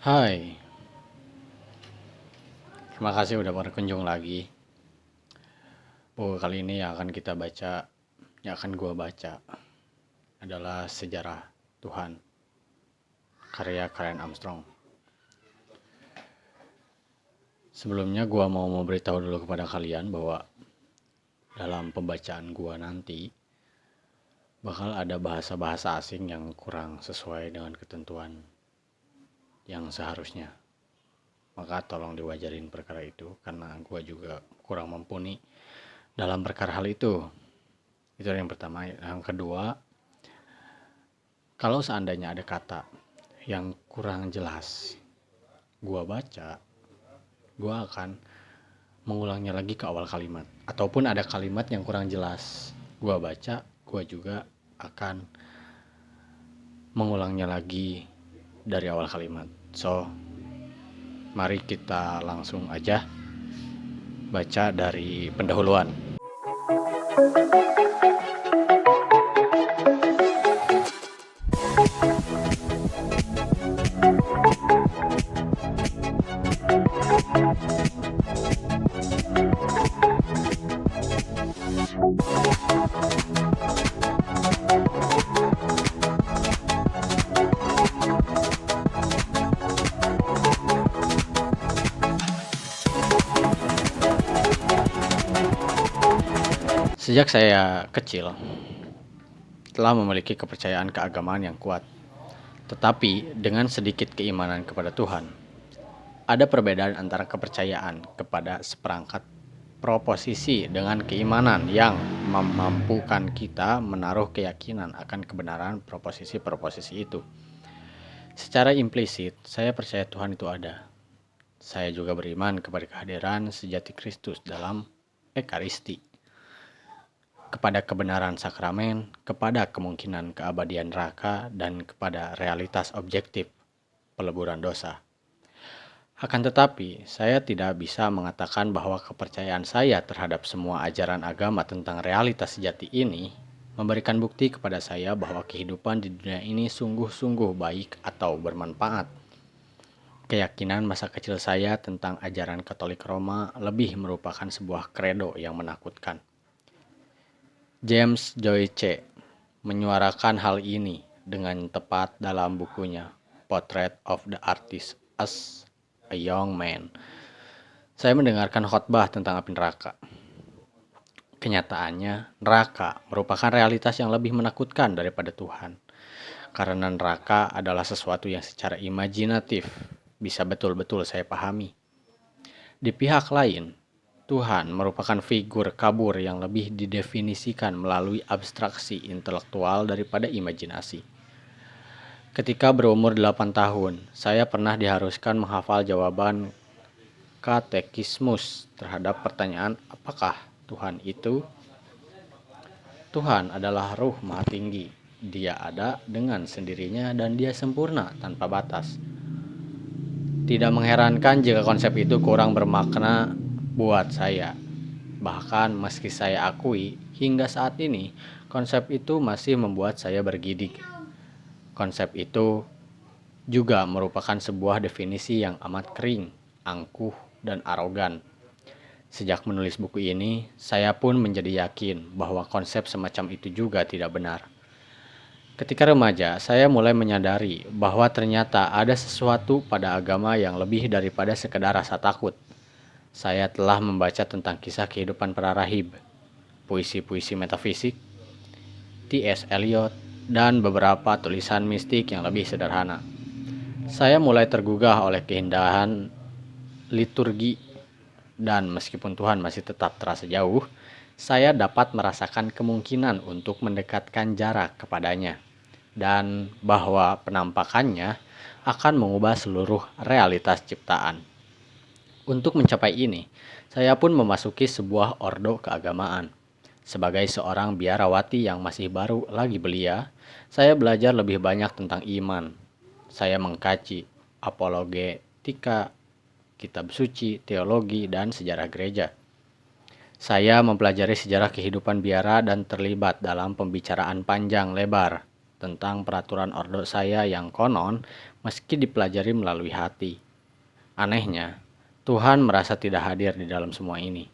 Hai, terima kasih udah berkunjung lagi. Kali ini yang akan gua baca adalah sejarah Tuhan, karya Karen Armstrong. Sebelumnya gua mau memberitahu dulu kepada kalian bahwa dalam pembacaan gua nanti bakal ada bahasa-bahasa asing yang kurang sesuai dengan ketentuan yang seharusnya. Maka tolong diwajarin perkara itu karena gua juga kurang mumpuni dalam perkara hal itu. Itu yang pertama. Yang kedua, kalau seandainya ada kata yang kurang jelas gua baca, gua akan mengulangnya lagi ke awal kalimat. Ataupun ada kalimat yang kurang jelas gua baca, gua juga akan mengulangnya lagi dari awal kalimat. So, mari kita langsung aja baca dari pendahuluan. Sejak saya kecil telah memiliki kepercayaan keagamaan yang kuat, tetapi dengan sedikit keimanan kepada Tuhan. Ada perbedaan antara kepercayaan kepada seperangkat proposisi dengan keimanan yang memampukan kita menaruh keyakinan akan kebenaran proposisi-proposisi itu. Secara implisit, saya percaya Tuhan itu ada. Saya juga beriman kepada kehadiran sejati Kristus dalam Ekaristi, kepada kebenaran sakramen, kepada kemungkinan keabadian neraka, dan kepada realitas objektif peleburan dosa. Akan tetapi, saya tidak bisa mengatakan bahwa kepercayaan saya terhadap semua ajaran agama tentang realitas sejati ini memberikan bukti kepada saya bahwa kehidupan di dunia ini sungguh-sungguh baik atau bermanfaat. Keyakinan masa kecil saya tentang ajaran Katolik Roma lebih merupakan sebuah kredo yang menakutkan. James Joyce menyuarakan hal ini dengan tepat dalam bukunya Portrait of the Artist as a Young Man. Saya mendengarkan khotbah tentang api neraka. Kenyataannya, neraka merupakan realitas yang lebih menakutkan daripada Tuhan. Karena neraka adalah sesuatu yang secara imajinatif bisa betul-betul saya pahami. Di pihak lain, Tuhan merupakan figur kabur yang lebih didefinisikan melalui abstraksi intelektual daripada imajinasi. Ketika berumur 8 tahun, saya pernah diharuskan menghafal jawaban katekismus terhadap pertanyaan apakah Tuhan itu? Tuhan adalah Ruh Maha Tinggi. Dia ada dengan sendirinya dan dia sempurna tanpa batas. Tidak mengherankan jika konsep itu kurang bermakna buat saya. Bahkan meski saya akui hingga saat ini konsep itu masih membuat saya bergidik. Konsep itu juga merupakan sebuah definisi yang amat kering, angkuh, dan arogan. Sejak menulis buku ini, saya pun menjadi yakin bahwa konsep semacam itu juga tidak benar. Ketika remaja, saya mulai menyadari bahwa ternyata ada sesuatu pada agama yang lebih daripada sekedar rasa takut. Saya telah membaca tentang kisah kehidupan para rahib, puisi-puisi metafisik, T.S. Eliot, dan beberapa tulisan mistik yang lebih sederhana. Saya mulai tergugah oleh keindahan liturgi, dan meskipun Tuhan masih tetap terasa jauh, saya dapat merasakan kemungkinan untuk mendekatkan jarak kepadanya, dan bahwa penampakannya akan mengubah seluruh realitas ciptaan. Untuk mencapai ini, saya pun memasuki sebuah ordo keagamaan. Sebagai seorang biarawati yang masih baru lagi belia, saya belajar lebih banyak tentang iman. Saya mengkaji apologetika, kitab suci, teologi, dan sejarah gereja. Saya mempelajari sejarah kehidupan biara dan terlibat dalam pembicaraan panjang lebar tentang peraturan ordo saya yang konon meski dipelajari melalui hati. Anehnya, Tuhan merasa tidak hadir di dalam semua ini.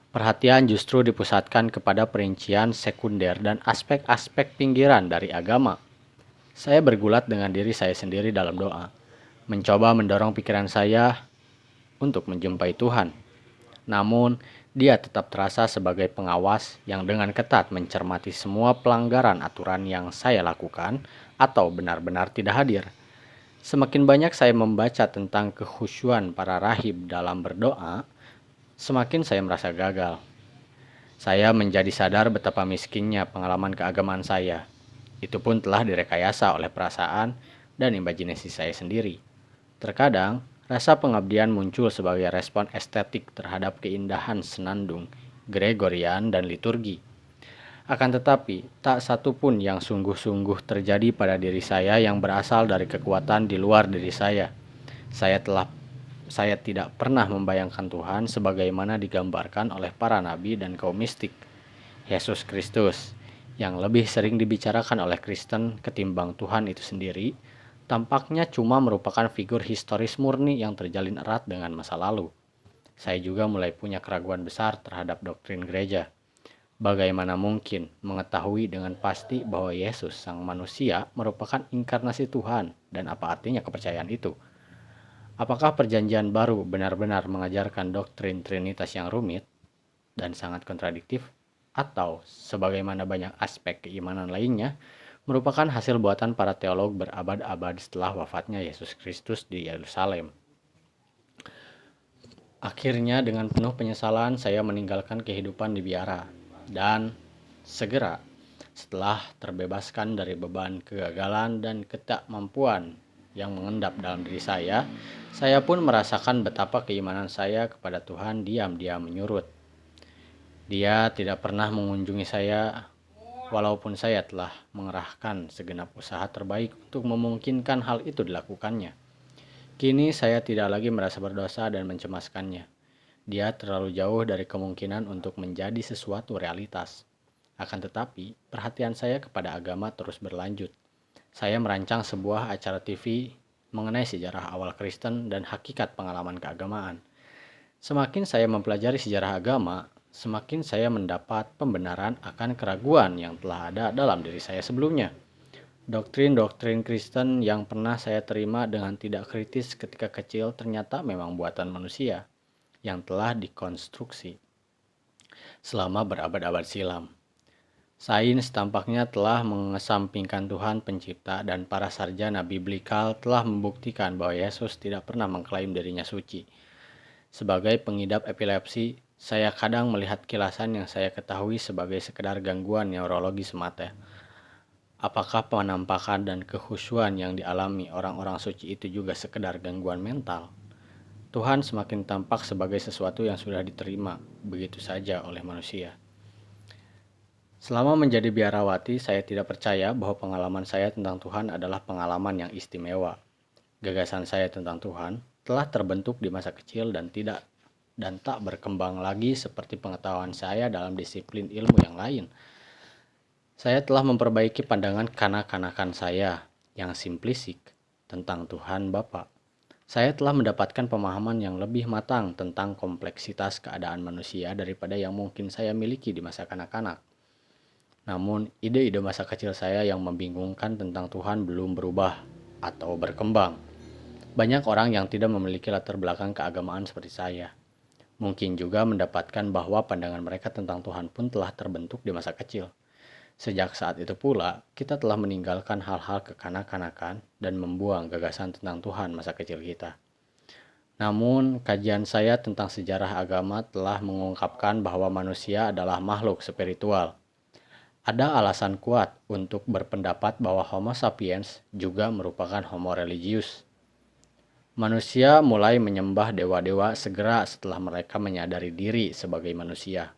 Perhatian justru dipusatkan kepada perincian sekunder dan aspek-aspek pinggiran dari agama. Saya bergulat dengan diri saya sendiri dalam doa, mencoba mendorong pikiran saya untuk menjumpai Tuhan. Namun, dia tetap terasa sebagai pengawas yang dengan ketat mencermati semua pelanggaran aturan yang saya lakukan atau benar-benar tidak hadir. Semakin banyak saya membaca tentang kekhusyuan para rahib dalam berdoa, semakin saya merasa gagal. Saya menjadi sadar betapa miskinnya pengalaman keagamaan saya. Itu pun telah direkayasa oleh perasaan dan imajinasi saya sendiri. Terkadang, rasa pengabdian muncul sebagai respon estetik terhadap keindahan senandung, Gregorian, dan liturgi. Akan tetapi, tak satu pun yang sungguh-sungguh terjadi pada diri saya yang berasal dari kekuatan di luar diri saya. Saya tidak pernah membayangkan Tuhan sebagaimana digambarkan oleh para nabi dan kaum mistik. Yesus Kristus, yang lebih sering dibicarakan oleh Kristen ketimbang Tuhan itu sendiri, tampaknya cuma merupakan figur historis murni yang terjalin erat dengan masa lalu. Saya juga mulai punya keraguan besar terhadap doktrin gereja. Bagaimana mungkin mengetahui dengan pasti bahwa Yesus, sang manusia, merupakan inkarnasi Tuhan, dan apa artinya kepercayaan itu? Apakah perjanjian baru benar-benar mengajarkan doktrin Trinitas yang rumit dan sangat kontradiktif, atau sebagaimana banyak aspek keimanan lainnya, merupakan hasil buatan para teolog berabad-abad setelah wafatnya Yesus Kristus di Yerusalem? Akhirnya dengan penuh penyesalan saya meninggalkan kehidupan di biara, dan segera setelah terbebaskan dari beban kegagalan dan ketidakmampuan yang mengendap dalam diri saya pun merasakan betapa keimanan saya kepada Tuhan diam-diam menyurut. Dia tidak pernah mengunjungi saya, walaupun saya telah mengerahkan segenap usaha terbaik untuk memungkinkan hal itu dilakukannya. Kini saya tidak lagi merasa berdosa dan mencemaskannya. Dia terlalu jauh dari kemungkinan untuk menjadi sesuatu realitas. Akan tetapi, perhatian saya kepada agama terus berlanjut. Saya merancang sebuah acara TV mengenai sejarah awal Kristen dan hakikat pengalaman keagamaan. Semakin saya mempelajari sejarah agama, semakin saya mendapat pembenaran akan keraguan yang telah ada dalam diri saya sebelumnya. Doktrin-doktrin Kristen yang pernah saya terima dengan tidak kritis ketika kecil ternyata memang buatan manusia yang telah dikonstruksi selama berabad-abad silam. Sains tampaknya telah mengesampingkan Tuhan pencipta, dan para sarjana biblikal telah membuktikan bahwa Yesus tidak pernah mengklaim dirinya suci. Sebagai pengidap epilepsi, saya kadang melihat kilasan yang saya ketahui sebagai sekedar gangguan neurologi semata. Apakah penampakan dan kekhusyuan yang dialami orang-orang suci itu juga sekedar gangguan mental? Tuhan semakin tampak sebagai sesuatu yang sudah diterima begitu saja oleh manusia. Selama menjadi biarawati, saya tidak percaya bahwa pengalaman saya tentang Tuhan adalah pengalaman yang istimewa. Gagasan saya tentang Tuhan telah terbentuk di masa kecil dan tak berkembang lagi seperti pengetahuan saya dalam disiplin ilmu yang lain. Saya telah memperbaiki pandangan kanak-kanakan saya yang simplistik tentang Tuhan Bapa. Saya telah mendapatkan pemahaman yang lebih matang tentang kompleksitas keadaan manusia daripada yang mungkin saya miliki di masa kanak-kanak. Namun, ide-ide masa kecil saya yang membingungkan tentang Tuhan belum berubah atau berkembang. Banyak orang yang tidak memiliki latar belakang keagamaan seperti saya mungkin juga mendapatkan bahwa pandangan mereka tentang Tuhan pun telah terbentuk di masa kecil. Sejak saat itu pula, kita telah meninggalkan hal-hal kekanak-kanakan dan membuang gagasan tentang Tuhan masa kecil kita. Namun, kajian saya tentang sejarah agama telah mengungkapkan bahwa manusia adalah makhluk spiritual. Ada alasan kuat untuk berpendapat bahwa Homo sapiens juga merupakan Homo religius. Manusia mulai menyembah dewa-dewa segera setelah mereka menyadari diri sebagai manusia.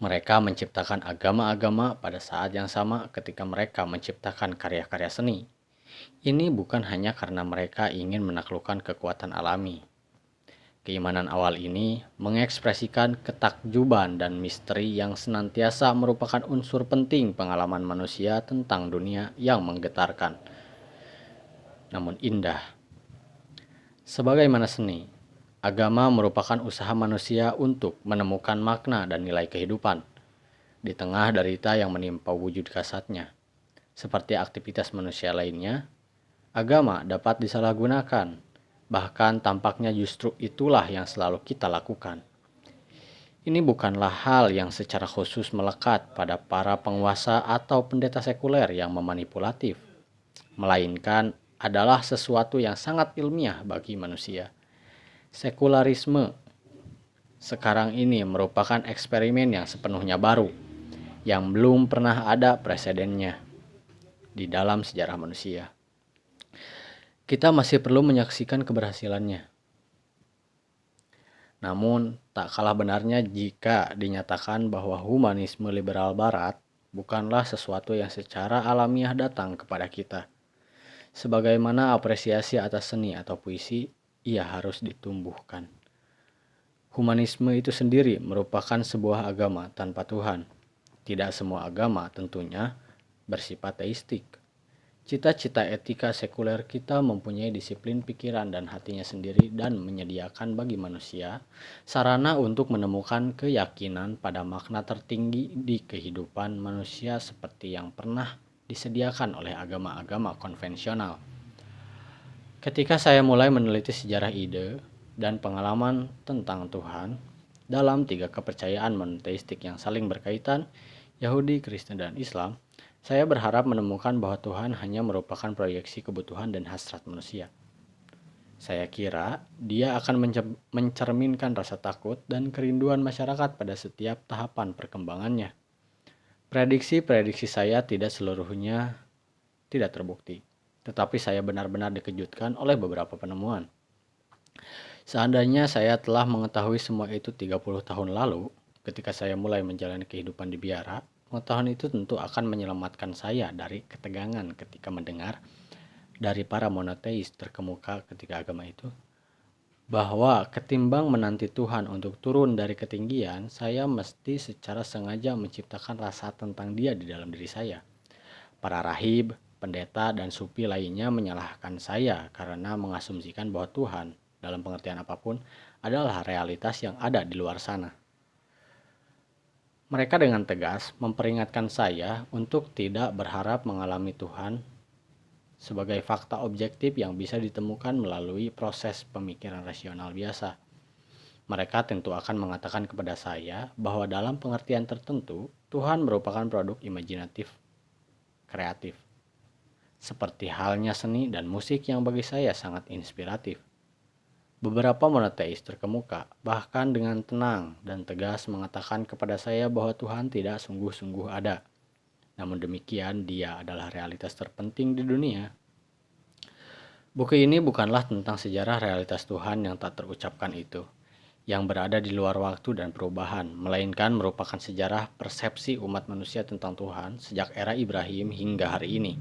Mereka menciptakan agama-agama pada saat yang sama ketika mereka menciptakan karya-karya seni. Ini bukan hanya karena mereka ingin menaklukkan kekuatan alami. Keimanan awal ini mengekspresikan ketakjuban dan misteri yang senantiasa merupakan unsur penting pengalaman manusia tentang dunia yang menggetarkan, namun indah. Sebagaimana seni, agama merupakan usaha manusia untuk menemukan makna dan nilai kehidupan di tengah derita yang menimpa wujud kasadnya. Seperti aktivitas manusia lainnya, agama dapat disalahgunakan. Bahkan tampaknya justru itulah yang selalu kita lakukan. Ini bukanlah hal yang secara khusus melekat pada para penguasa atau pendeta sekuler yang memanipulatif, melainkan adalah sesuatu yang sangat ilmiah bagi manusia. Sekularisme sekarang ini merupakan eksperimen yang sepenuhnya baru, yang belum pernah ada presidennya di dalam sejarah manusia. Kita masih perlu menyaksikan keberhasilannya. Namun, tak kalah benarnya jika dinyatakan bahwa humanisme liberal barat bukanlah sesuatu yang secara alamiah datang kepada kita. Sebagaimana apresiasi atas seni atau puisi, ia harus ditumbuhkan. Humanisme itu sendiri merupakan sebuah agama tanpa Tuhan. Tidak semua agama tentunya bersifat teistik. Cita-cita etika sekuler kita mempunyai disiplin pikiran dan hatinya sendiri dan menyediakan bagi manusia sarana untuk menemukan keyakinan pada makna tertinggi di kehidupan manusia seperti yang pernah disediakan oleh agama-agama konvensional. Ketika saya mulai meneliti sejarah ide dan pengalaman tentang Tuhan dalam 3 kepercayaan monoteistik yang saling berkaitan, Yahudi, Kristen, dan Islam, saya berharap menemukan bahwa Tuhan hanya merupakan proyeksi kebutuhan dan hasrat manusia. Saya kira dia akan mencerminkan rasa takut dan kerinduan masyarakat pada setiap tahapan perkembangannya. Prediksi-prediksi saya tidak seluruhnya tidak terbukti, tetapi saya benar-benar dikejutkan oleh beberapa penemuan. Seandainya saya telah mengetahui semua itu 30 tahun lalu, ketika saya mulai menjalani kehidupan di biara, pengetahuan itu tentu akan menyelamatkan saya dari ketegangan ketika mendengar dari para monoteis terkemuka ketika agama itu, bahwa ketimbang menanti Tuhan untuk turun dari ketinggian, saya mesti secara sengaja menciptakan rasa tentang Dia di dalam diri saya. Para rahib, pendeta, dan sufi lainnya menyalahkan saya karena mengasumsikan bahwa Tuhan, dalam pengertian apapun, adalah realitas yang ada di luar sana. Mereka dengan tegas memperingatkan saya untuk tidak berharap mengalami Tuhan sebagai fakta objektif yang bisa ditemukan melalui proses pemikiran rasional biasa. Mereka tentu akan mengatakan kepada saya bahwa dalam pengertian tertentu, Tuhan merupakan produk imajinatif, kreatif. Seperti halnya seni dan musik yang bagi saya sangat inspiratif. Beberapa monoteis terkemuka bahkan dengan tenang dan tegas mengatakan kepada saya bahwa Tuhan tidak sungguh-sungguh ada. Namun demikian, Dia adalah realitas terpenting di dunia. Buku ini bukanlah tentang sejarah realitas Tuhan yang tak terucapkan itu, yang berada di luar waktu dan perubahan, melainkan merupakan sejarah persepsi umat manusia tentang Tuhan sejak era Ibrahim hingga hari ini.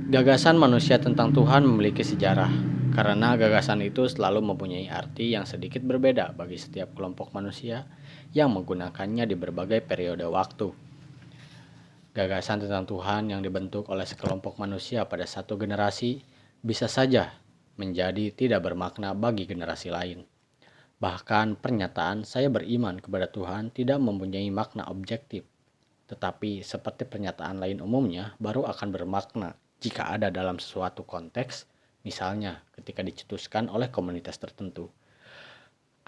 Gagasan manusia tentang Tuhan memiliki sejarah, karena gagasan itu selalu mempunyai arti yang sedikit berbeda bagi setiap kelompok manusia yang menggunakannya di berbagai periode waktu. Gagasan tentang Tuhan yang dibentuk oleh sekelompok manusia pada satu generasi bisa saja menjadi tidak bermakna bagi generasi lain. Bahkan pernyataan saya beriman kepada Tuhan tidak mempunyai makna objektif, tetapi seperti pernyataan lain umumnya baru akan bermakna jika ada dalam suatu konteks, misalnya ketika dicetuskan oleh komunitas tertentu.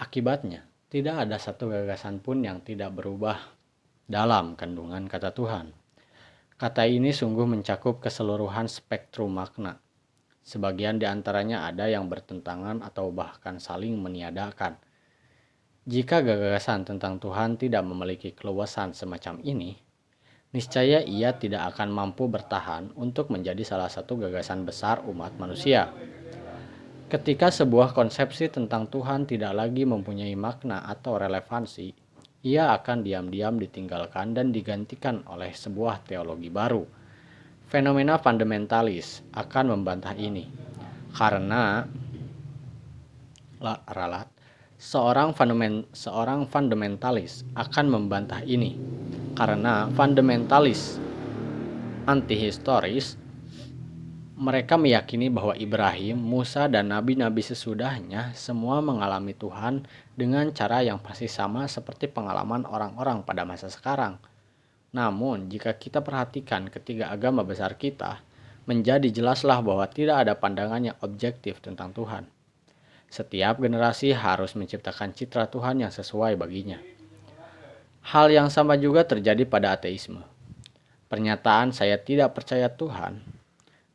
Akibatnya, tidak ada satu gagasan pun yang tidak berubah dalam kandungan kata Tuhan. Kata ini sungguh mencakup keseluruhan spektrum makna. Sebagian di antaranya ada yang bertentangan atau bahkan saling meniadakan. Jika gagasan tentang Tuhan tidak memiliki keluasan semacam ini, niscaya ia tidak akan mampu bertahan untuk menjadi salah satu gagasan besar umat manusia. Ketika sebuah konsepsi tentang Tuhan tidak lagi mempunyai makna atau relevansi, ia akan diam-diam ditinggalkan dan digantikan oleh sebuah teologi baru. Fenomena fundamentalis akan membantah ini, karena ralat Seorang fundamentalis akan membantah ini, karena fundamentalis antihistoris mereka meyakini bahwa Ibrahim, Musa, dan nabi-nabi sesudahnya semua mengalami Tuhan dengan cara yang pasti sama seperti pengalaman orang-orang pada masa sekarang. Namun, jika kita perhatikan ketiga agama besar kita, menjadi jelaslah bahwa tidak ada pandangan yang objektif tentang Tuhan. Setiap generasi harus menciptakan citra Tuhan yang sesuai baginya. Hal yang sama juga terjadi pada ateisme. Pernyataan "saya tidak percaya Tuhan"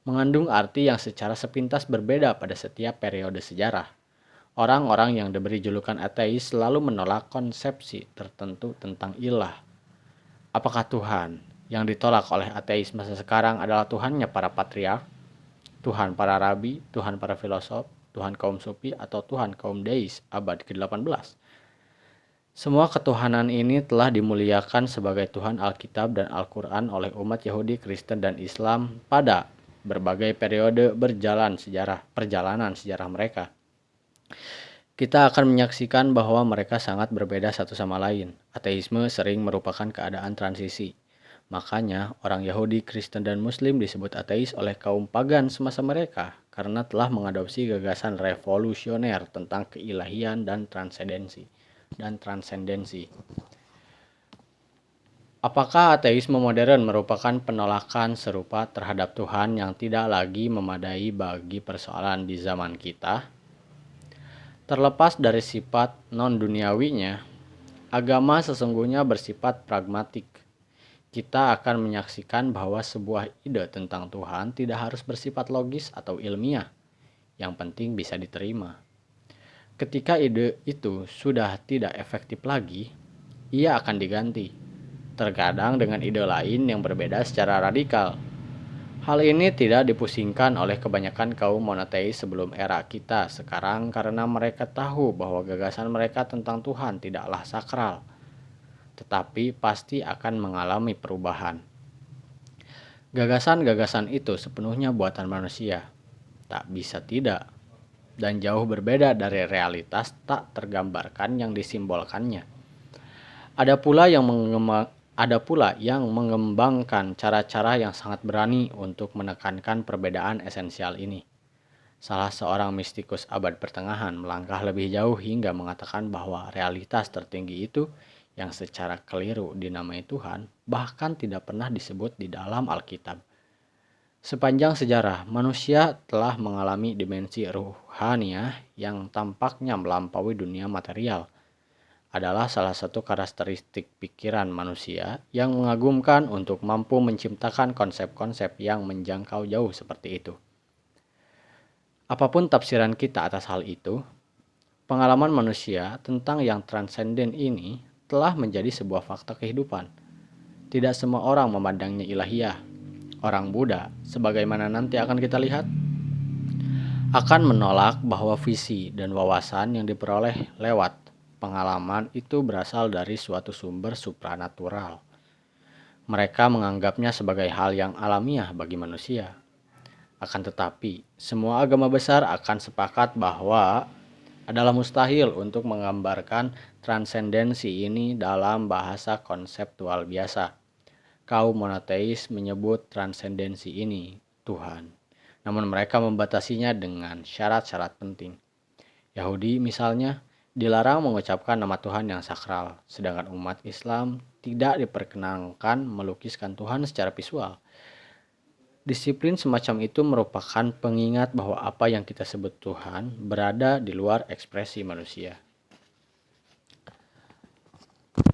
mengandung arti yang secara sepintas berbeda pada setiap periode sejarah. Orang-orang yang diberi julukan ateis selalu menolak konsepsi tertentu tentang ilah. Apakah Tuhan yang ditolak oleh ateis masa sekarang adalah Tuhannya para patriark, Tuhan para rabi, Tuhan para filosof, Tuhan kaum sufi, atau Tuhan kaum deis abad ke-18? Semua ketuhanan ini telah dimuliakan sebagai Tuhan Alkitab dan Al-Quran oleh umat Yahudi, Kristen, dan Islam pada berbagai periode perjalanan sejarah mereka. Kita akan menyaksikan bahwa mereka sangat berbeda satu sama lain. Ateisme sering merupakan keadaan transisi. Makanya orang Yahudi, Kristen, dan Muslim disebut ateis oleh kaum pagan semasa mereka karena telah mengadopsi gagasan revolusioner tentang keilahian dan transendensi. Apakah ateisme modern merupakan penolakan serupa terhadap Tuhan yang tidak lagi memadai bagi persoalan di zaman kita? Terlepas dari sifat non-duniawinya, agama sesungguhnya bersifat pragmatik. Kita akan menyaksikan bahwa sebuah ide tentang Tuhan tidak harus bersifat logis atau ilmiah, yang penting bisa diterima. Ketika ide itu sudah tidak efektif lagi, ia akan diganti, terkadang dengan ide lain yang berbeda secara radikal. Hal ini tidak dipusingkan oleh kebanyakan kaum monoteis sebelum era kita sekarang karena mereka tahu bahwa gagasan mereka tentang Tuhan tidaklah sakral, tetapi pasti akan mengalami perubahan. Gagasan-gagasan itu sepenuhnya buatan manusia, tak bisa tidak, dan jauh berbeda dari realitas tak tergambarkan yang disimbolkannya. Ada pula yang mengembangkan cara-cara yang sangat berani untuk menekankan perbedaan esensial ini. Salah seorang mistikus abad pertengahan melangkah lebih jauh hingga mengatakan bahwa realitas tertinggi itu yang secara keliru dinamai Tuhan bahkan tidak pernah disebut di dalam Alkitab. Sepanjang sejarah, manusia telah mengalami dimensi ruhaniah yang tampaknya melampaui dunia material. Adalah salah satu karakteristik pikiran manusia yang mengagumkan untuk mampu menciptakan konsep-konsep yang menjangkau jauh seperti itu. Apapun tafsiran kita atas hal itu, pengalaman manusia tentang yang transenden ini telah menjadi sebuah fakta kehidupan. Tidak semua orang memandangnya ilahiyah. Orang Buddha, sebagaimana nanti akan kita lihat, akan menolak bahwa visi dan wawasan yang diperoleh lewat pengalaman itu berasal dari suatu sumber supranatural. Mereka menganggapnya sebagai hal yang alamiah bagi manusia. Akan tetapi, semua agama besar akan sepakat bahwa adalah mustahil untuk menggambarkan transendensi ini dalam bahasa konseptual biasa. Kaum monoteis menyebut transendensi ini Tuhan, namun mereka membatasinya dengan syarat-syarat penting. Yahudi misalnya dilarang mengucapkan nama Tuhan yang sakral, sedangkan umat Islam tidak diperkenankan melukiskan Tuhan secara visual. Disiplin semacam itu merupakan pengingat bahwa apa yang kita sebut Tuhan berada di luar ekspresi manusia.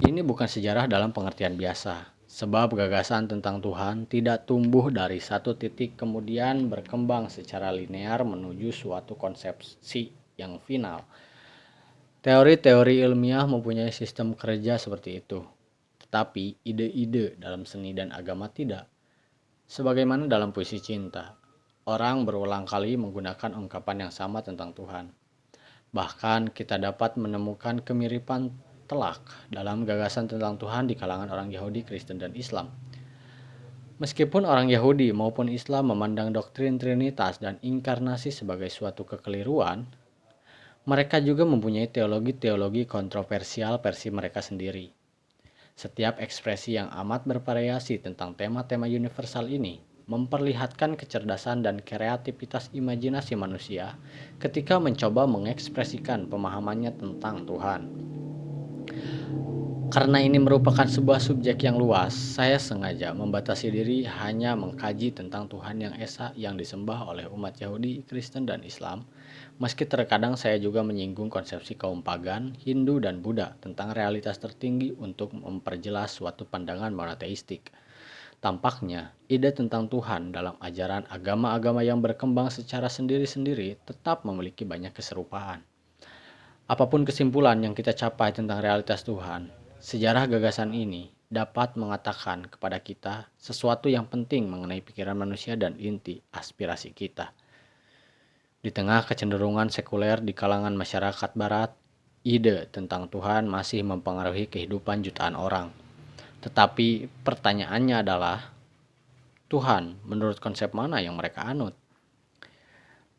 Ini bukan sejarah dalam pengertian biasa, sebab gagasan tentang Tuhan tidak tumbuh dari satu titik kemudian berkembang secara linear menuju suatu konsepsi yang final. Teori-teori ilmiah mempunyai sistem kerja seperti itu, tetapi ide-ide dalam seni dan agama tidak. Sebagaimana dalam puisi cinta, orang berulang kali menggunakan ungkapan yang sama tentang Tuhan. Bahkan kita dapat menemukan kemiripan telak dalam gagasan tentang Tuhan di kalangan orang Yahudi, Kristen, dan Islam. Meskipun orang Yahudi maupun Islam memandang doktrin Trinitas dan inkarnasi sebagai suatu kekeliruan, Mereka juga mempunyai teologi-teologi kontroversial versi mereka sendiri. Setiap ekspresi yang amat bervariasi tentang tema-tema universal ini memperlihatkan kecerdasan dan kreativitas imajinasi manusia ketika mencoba mengekspresikan pemahamannya tentang Tuhan. Karena ini merupakan sebuah subjek yang luas, saya sengaja membatasi diri hanya mengkaji tentang Tuhan yang esa yang disembah oleh umat Yahudi, Kristen, dan Islam, meski terkadang saya juga menyinggung konsepsi kaum pagan, Hindu, dan Buddha tentang realitas tertinggi untuk memperjelas suatu pandangan monoteistik. Tampaknya, ide tentang Tuhan dalam ajaran agama-agama yang berkembang secara sendiri-sendiri tetap memiliki banyak keserupaan. Apapun kesimpulan yang kita capai tentang realitas Tuhan, sejarah gagasan ini dapat mengatakan kepada kita sesuatu yang penting mengenai pikiran manusia dan inti aspirasi kita. Di tengah kecenderungan sekuler di kalangan masyarakat barat, ide tentang Tuhan masih mempengaruhi kehidupan jutaan orang. Tetapi pertanyaannya adalah, Tuhan menurut konsep mana yang mereka anut?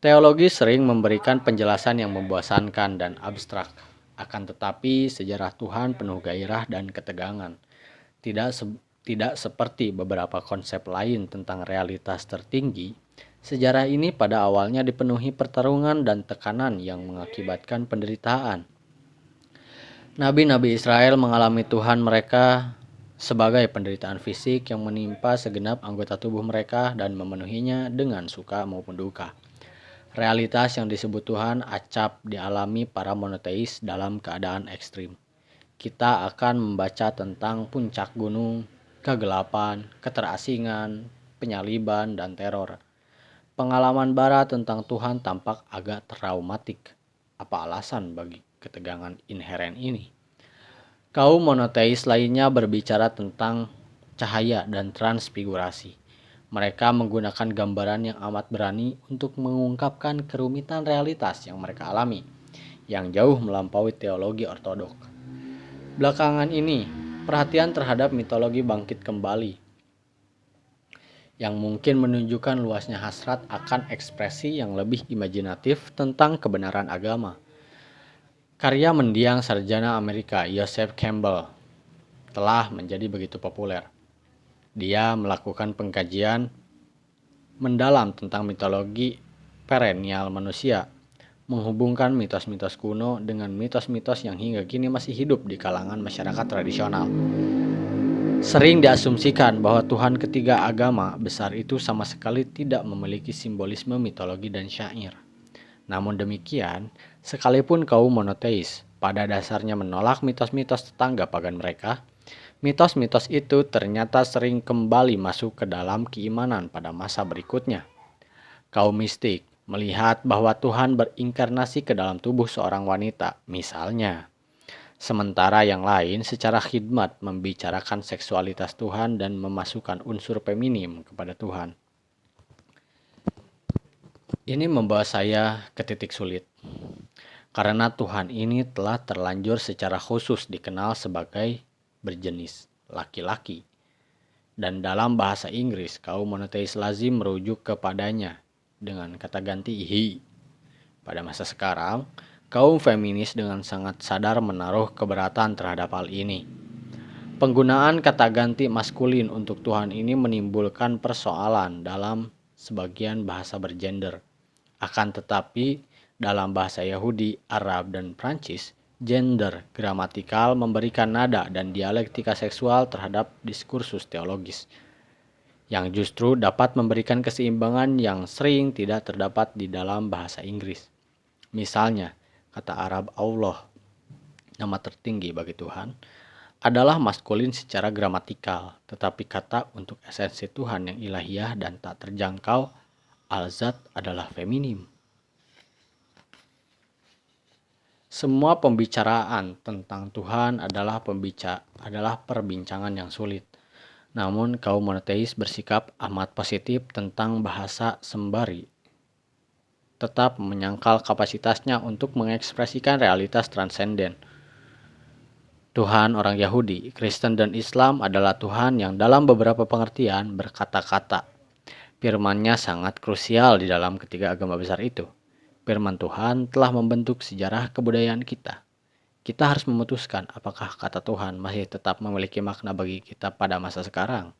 Teologi sering memberikan penjelasan yang membosankan dan abstrak. Akan tetapi sejarah Tuhan penuh gairah dan ketegangan. Tidak seperti beberapa konsep lain tentang realitas tertinggi, sejarah ini pada awalnya dipenuhi pertarungan dan tekanan yang mengakibatkan penderitaan. Nabi-nabi Israel mengalami Tuhan mereka sebagai penderitaan fisik yang menimpa segenap anggota tubuh mereka dan memenuhinya dengan suka maupun duka. Realitas yang disebut Tuhan acap dialami para monoteis dalam keadaan ekstrim. Kita akan membaca tentang puncak gunung, kegelapan, keterasingan, penyaliban, dan teror. Pengalaman barat tentang Tuhan tampak agak traumatik. Apa alasan bagi ketegangan inheren ini? Kaum monoteis lainnya berbicara tentang cahaya dan transfigurasi. Mereka menggunakan gambaran yang amat berani untuk mengungkapkan kerumitan realitas yang mereka alami, yang jauh melampaui teologi ortodok. Belakangan ini, perhatian terhadap mitologi bangkit kembali, yang mungkin menunjukkan luasnya hasrat akan ekspresi yang lebih imajinatif tentang kebenaran agama. Karya mendiang sarjana Amerika Joseph Campbell telah menjadi begitu populer. Dia melakukan pengkajian mendalam tentang mitologi perennial manusia, menghubungkan mitos-mitos kuno dengan mitos-mitos yang hingga kini masih hidup di kalangan masyarakat tradisional. Sering diasumsikan bahwa Tuhan ketiga agama besar itu sama sekali tidak memiliki simbolisme mitologi dan syair. Namun demikian, sekalipun kaum monoteis pada dasarnya menolak mitos-mitos tetangga pagan mereka, mitos-mitos itu ternyata sering kembali masuk ke dalam keimanan pada masa berikutnya. Kaum mistik melihat bahwa Tuhan berinkarnasi ke dalam tubuh seorang wanita, misalnya. Sementara yang lain secara khidmat membicarakan seksualitas Tuhan dan memasukkan unsur feminim kepada Tuhan. Ini membawa saya ke titik sulit. Karena Tuhan ini telah terlanjur secara khusus dikenal sebagai berjenis laki-laki. Dan dalam bahasa Inggris, kaum monoteis lazim merujuk kepadanya dengan kata ganti he. Pada masa sekarang, kaum feminis dengan sangat sadar menaruh keberatan terhadap hal ini. Penggunaan kata ganti maskulin untuk Tuhan ini menimbulkan persoalan dalam sebagian bahasa bergender. Akan tetapi, dalam bahasa Yahudi, Arab, dan Prancis, gender gramatikal memberikan nada dan dialektika seksual terhadap diskursus teologis, yang justru dapat memberikan keseimbangan yang sering tidak terdapat di dalam bahasa Inggris. Misalnya, kata Arab Allah, nama tertinggi bagi Tuhan, adalah maskulin secara gramatikal, tetapi kata untuk esensi Tuhan yang ilahiyah dan tak terjangkau, al-zat, adalah feminim. Semua pembicaraan tentang Tuhan adalah perbincangan yang sulit. Namun kaum monoteis bersikap amat positif tentang bahasa sembari tetap menyangkal kapasitasnya untuk mengekspresikan realitas transenden. Tuhan orang Yahudi, Kristen, dan Islam adalah Tuhan yang dalam beberapa pengertian berkata-kata. Firman-Nya sangat krusial di dalam ketiga agama besar itu. Firman Tuhan telah membentuk sejarah kebudayaan kita. Kita harus memutuskan apakah kata Tuhan masih tetap memiliki makna bagi kita pada masa sekarang.